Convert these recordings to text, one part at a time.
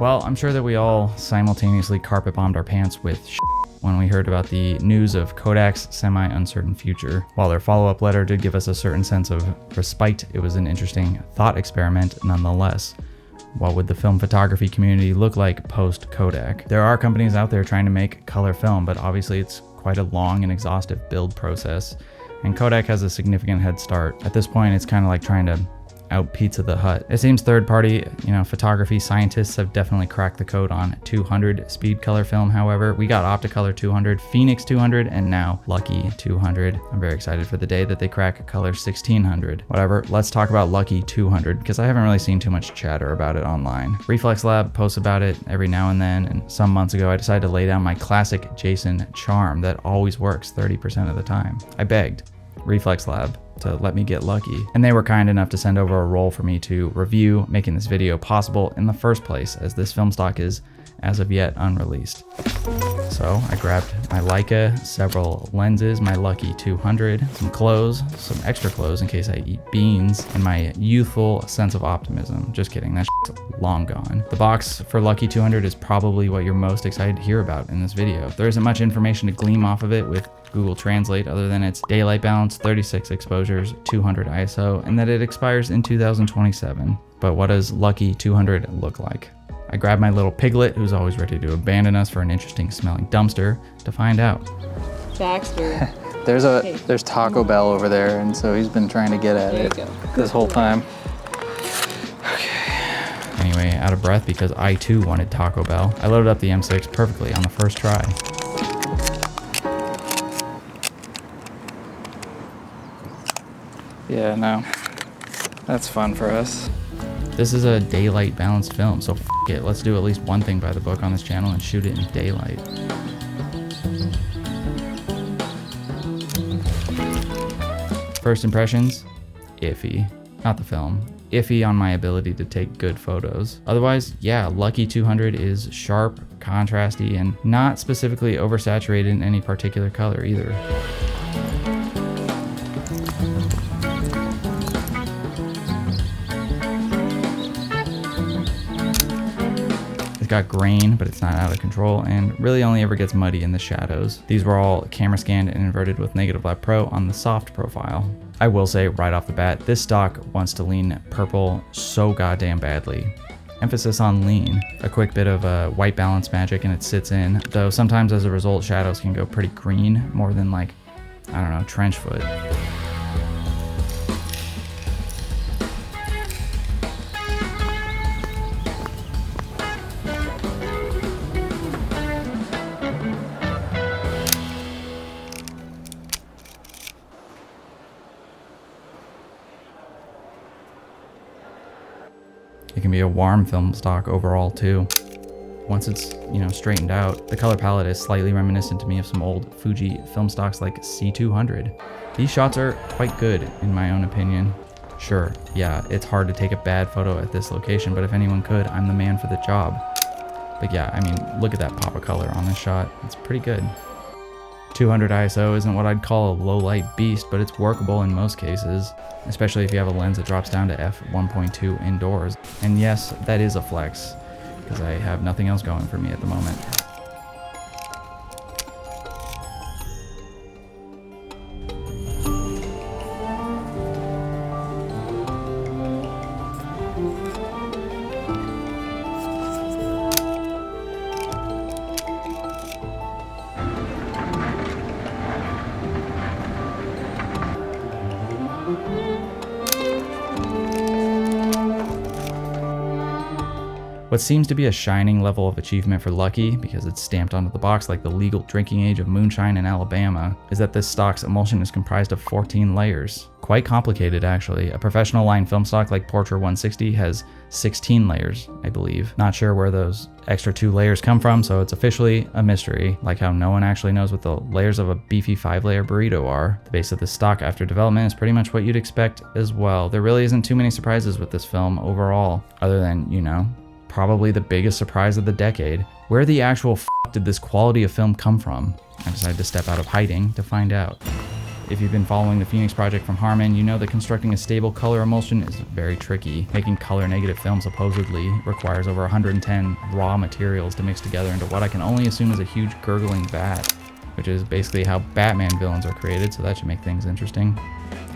Well, I'm sure that we all simultaneously carpet bombed our pants with when we heard about the news of Kodak's semi-uncertain future. While their follow-up letter did give us a certain sense of respite, it was an interesting thought experiment nonetheless. What would the film photography community look like post-Kodak? There are companies out there trying to make color film, but obviously it's quite a long and exhaustive build process, and Kodak has a significant head start. At this point, it's kind of like trying to out Pizza the Hut. It seems third-party, photography scientists have definitely cracked the code on 200 speed color film. However, we got Opticolor 200, Phoenix 200, and now Lucky 200. I'm very excited for the day that they crack Color 1600. Whatever, let's talk about Lucky 200 because I haven't really seen too much chatter about it online. Reflex Lab posts about it every now and then, and some months ago I decided to lay down my classic Jason charm that always works 30% of the time. I begged Reflex Lab to let me get lucky, and they were kind enough to send over a roll for me to review, making this video possible in the first place, as this film stock is as of yet unreleased. So I grabbed my Leica, several lenses, my Lucky 200, some clothes, some extra clothes in case I eat beans, and my youthful sense of optimism. Just kidding, that shit's long gone. The box for Lucky 200 is probably what you're most excited to hear about in this video. There isn't much information to glean off of it with Google Translate other than its daylight balance, 36 exposures, 200 ISO, and that it expires in 2027. But what does Lucky 200 look like? I grabbed my little piglet, who's always ready to abandon us for an interesting smelling dumpster, to find out. Baxter. There's Taco Bell over there, and so he's been trying to get at it this whole time. Anyway, out of breath because I too wanted Taco Bell, I loaded up the M6 perfectly on the first try. Yeah, no, that's fun for us. This is a daylight balanced film, so f it, let's do at least one thing by the book on this channel and shoot it in daylight. First impressions, iffy. Not the film. Iffy on my ability to take good photos. Otherwise, yeah, Lucky 200 is sharp, contrasty, and not specifically oversaturated in any particular color either. It's got grain, but it's not out of control, and really only ever gets muddy in the shadows. These were all camera scanned and inverted with Negative Lab Pro on the soft profile. I will say right off the bat, this stock wants to lean purple so goddamn badly. Emphasis on lean. A quick bit of white balance magic and it sits in, though sometimes as a result shadows can go pretty green, more than like, I don't know, trench foot. It can be a warm film stock overall too. Once it's, straightened out, the color palette is slightly reminiscent to me of some old Fuji film stocks like C200. These shots are quite good in my own opinion. Sure, yeah, it's hard to take a bad photo at this location, but if anyone could, I'm the man for the job. But yeah, I mean, look at that pop of color on this shot. It's pretty good. 200 ISO isn't what I'd call a low light beast, but it's workable in most cases, especially if you have a lens that drops down to f1.2 indoors. And yes, that is a flex, because I have nothing else going for me at the moment. What seems to be a shining level of achievement for Lucky, because it's stamped onto the box like the legal drinking age of moonshine in Alabama, is that this stock's emulsion is comprised of 14 layers. Quite complicated actually. A professional line film stock like Portra 160 has 16 layers, I believe. Not sure where those extra 2 layers come from, so it's officially a mystery, like how no one actually knows what the layers of a beefy 5-layer burrito are. The base of this stock after development is pretty much what you'd expect as well. There really isn't too many surprises with this film overall, other than, probably the biggest surprise of the decade. Where the actual f did this quality of film come from? I decided to step out of hiding to find out. If you've been following the Phoenix project from Harman, you know that constructing a stable color emulsion is very tricky. Making color negative film supposedly requires over 110 raw materials to mix together into what I can only assume is a huge gurgling vat, which is basically how Batman villains are created, so that should make things interesting.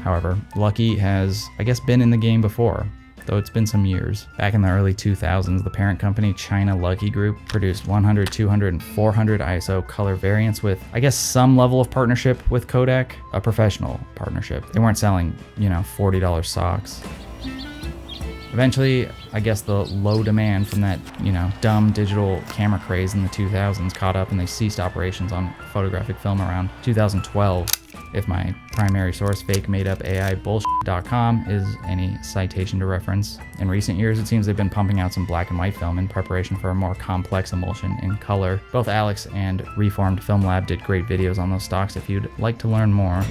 However, Lucky has, I guess, been in the game before, though it's been some years. Back in the early 2000s, the parent company China Lucky Group produced 100, 200, and 400 ISO color variants with, I guess, some level of partnership with Kodak, a professional partnership. They weren't selling, $40 socks. Eventually, I guess the low demand from that, dumb digital camera craze in the 2000s caught up and they ceased operations on photographic film around 2012. If my primary source, fake-made-up-AI-bullshit.com, is any citation to reference. In recent years, it seems they've been pumping out some black and white film in preparation for a more complex emulsion in color. Both Alex and Reformed Film Lab did great videos on those stocks if you'd like to learn more.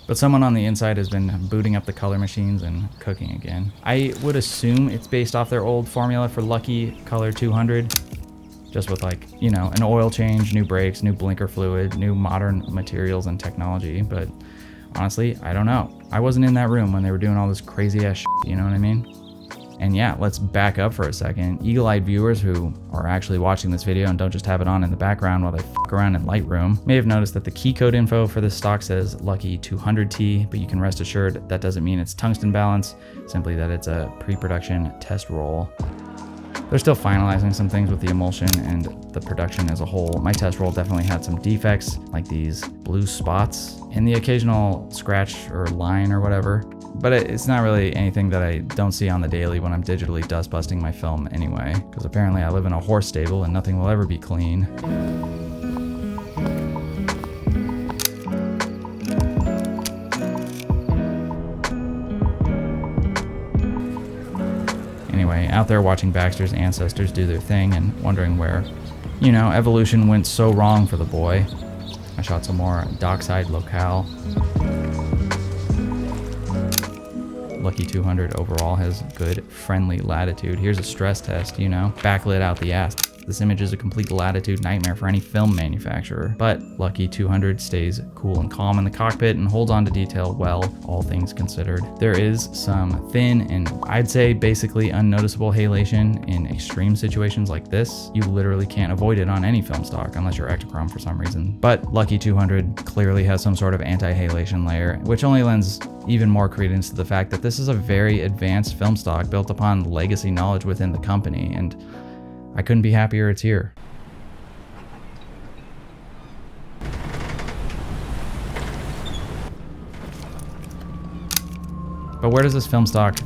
But someone on the inside has been booting up the color machines and cooking again. I would assume it's based off their old formula for Lucky Color 200, just with an oil change, new brakes, new blinker fluid, new modern materials and technology. But honestly, I don't know. I wasn't in that room when they were doing all this crazy ass shit, you know what I mean? And yeah, let's back up for a second. Eagle-eyed viewers who are actually watching this video and don't just have it on in the background while they fuck around in Lightroom may have noticed that the key code info for this stock says Lucky 200T, but you can rest assured that doesn't mean it's tungsten balance, simply that it's a pre-production test roll. They're still finalizing some things with the emulsion and the production as a whole. My test roll definitely had some defects, like these blue spots and the occasional scratch or line or whatever. But it's not really anything that I don't see on the daily when I'm digitally dust busting my film anyway, because apparently I live in a horse stable and nothing will ever be clean. Anyway, out there watching Baxter's ancestors do their thing and wondering where, evolution went so wrong for the boy. I shot some more dockside locale. Lucky 200 overall has good, friendly latitude. Here's a stress test, backlit out the ass. This image is a complete latitude nightmare for any film manufacturer, but Lucky 200 stays cool and calm in the cockpit and holds on to detail well, all things considered. There is some thin and I'd say basically unnoticeable halation in extreme situations like this. You literally can't avoid it on any film stock unless you're Ektachrome for some reason. But Lucky 200 clearly has some sort of anti-halation layer, which only lends even more credence to the fact that this is a very advanced film stock built upon legacy knowledge within the company, and I couldn't be happier it's here. But where does this film stock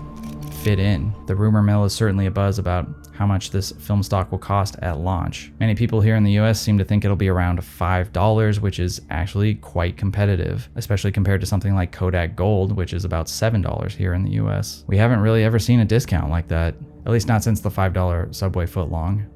fit in? The rumor mill is certainly abuzz about how much this film stock will cost at launch. Many people here in the US seem to think it'll be around $5, which is actually quite competitive, especially compared to something like Kodak Gold, which is about $7 here in the US. We haven't really ever seen a discount like that, at least not since the $5 Subway footlong.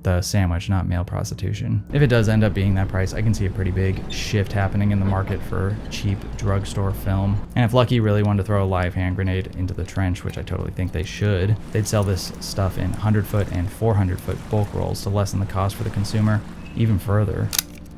The sandwich, not male prostitution. If it does end up being that price, I can see a pretty big shift happening in the market for cheap drugstore film. And if Lucky really wanted to throw a live hand grenade into the trench, which I totally think they should, they'd sell this stuff in 100-foot and 400-foot bulk rolls to lessen the cost for the consumer even further.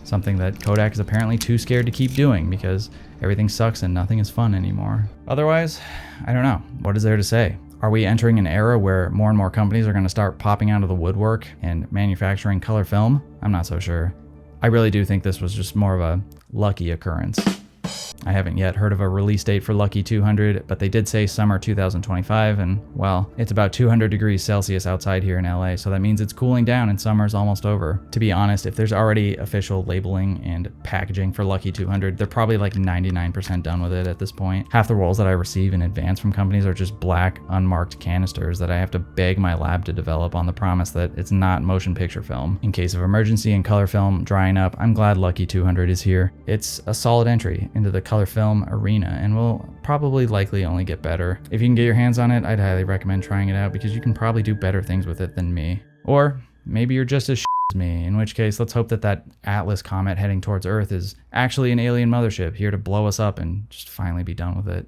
Something that Kodak is apparently too scared to keep doing because everything sucks and nothing is fun anymore. Otherwise, I don't know. What is there to say? Are we entering an era where more and more companies are going to start popping out of the woodwork and manufacturing color film? I'm not so sure. I really do think this was just more of a lucky occurrence. I haven't yet heard of a release date for Lucky 200, but they did say summer 2025, and well, it's about 200 degrees Celsius outside here in LA, so that means it's cooling down and summer's almost over. To be honest, if there's already official labeling and packaging for Lucky 200, they're probably like 99% done with it at this point. Half the rolls that I receive in advance from companies are just black, unmarked canisters that I have to beg my lab to develop on the promise that it's not motion picture film. In case of emergency and color film drying up, I'm glad Lucky 200 is here. It's a solid entry into the color film arena and will probably likely only get better. If you can get your hands on it, I'd highly recommend trying it out because you can probably do better things with it than me. Or maybe you're just as as me, in which case let's hope that that Atlas comet heading towards Earth is actually an alien mothership here to blow us up and just finally be done with it.